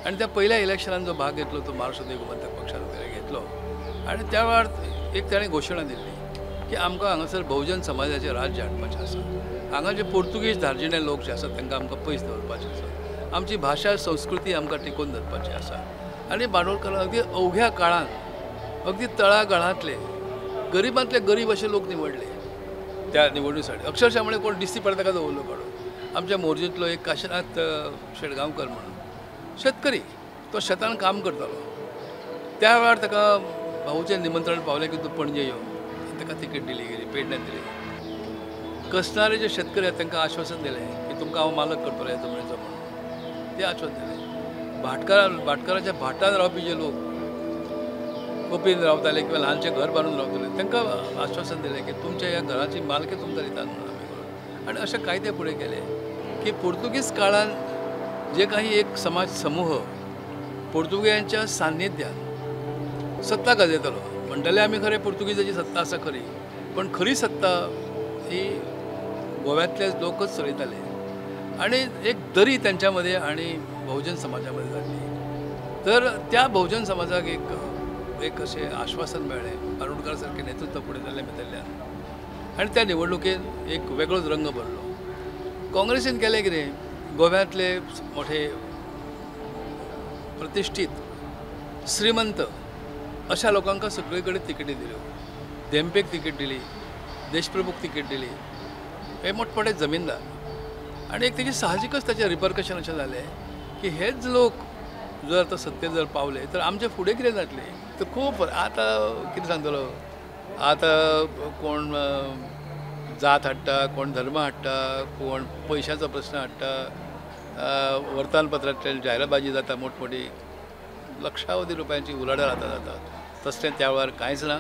आणि त्या पहिल्या इलेक्शनात जो भाग घेतलो तो महाराष्ट्र गोमंतक पक्षान घेतलो आणि त्या वेळार एक ताणें घोशणा दिल्ली की आमकां हांगासर बहुजन समाजाचें राज्य हाडपाचें आसा। हांगा जे पोर्तुगीज धार्जिणे लोक जे आसात तांकां आमकां पयस दवरपाचें आसा। आमची भाशा संस्कृती आमकां टिकोवन दवरपाची आसा आनी बांदोडकरांक अगदी अवघ्या काळांत अगदी तळागाळांतले गरिबांतले गरीब अशे लोक निवडले त्या निवडणुकीसाठी। अक्षरशः म्हणजे कोण दिसती पडटा ताका दवरलो काडून। आमच्या मोरजेंतलो एक काशीनाथ शेटगांवकर म्हणून शेतकरी, तो शेतान काम करतालो। त्या वेळार ताका भाऊचें निमंत्रण पावलें की तूं पणजे यो, ताका तिकेट दिली गेली, पेडण्यात दिली। कसणारे जे शेतकरी आहेत तांकां आश्वासन दिलें की तुमकां हांव मालक करतलो ह्या जमनीचो म्हणून, तें आश्वासन दिलें। भाटकाराच्या भाटान रावपी जे लोक कोपीन रावताले किंवा ल्हानशें घर बांदून रावताले तांकां आश्वासन दिलें की तुमच्या ह्या घराची मालकी तुमकां दितात म्हणून आमी करून। आनी अशे कायदे फुडें केले की पोर्तुगीज काळान जे काही एक समाज समूह पोर्तुगेजांच्या सान्निध्यान सत्ता गाजयतालो। म्हणटाले आमी खरें पोर्तुगीजाची सत्ता आसा खरी, पण खरी सत्ता ही गोव्यातले लोकच चलयताले आणि एक दरी त्यांच्या मध्ये आणि बहुजन समाजामध्ये जाल्ली। तर त्या बहुजन समाजाक एक अशें आश्वासन मेळ्ळें बांदोडकर सारकें नेतृत्व फुडें जाल्ले भितरल्यान आनी त्या निवडणुकेन एक वेगळोच रंग भरलो। काँग्रेसीन केलें कितें, गोव्यातले मोठे प्रतिश्ठीत श्रीमंत अशा लोकांक सगळे कडेन तिकेटी दिल्यो। धेंपेक तिकेट दिली, देशप्रभूक तिकेट दिली, हे मोठमोठे जमीनदार। आणि एक तेजी साहजिकच ताचें रिपरकशन अशें जालें की हेच लोक जर आतां सत्तेर जर पावले तर आमचे फुडें कितें जातलें। तर खूब आतां कितें सांगतलो, आतां कोण जात हाडटा, कोण धर्म हाडटा, कोण पयशांचो प्रश्न हाडटा, वर्तमानपत्रांतल्यान जायरातबाजी जाता मोठमोठी, लक्षावधी रुपयांची उलाढाल आतां जाता। तसलें त्या वेळार कांयच ना।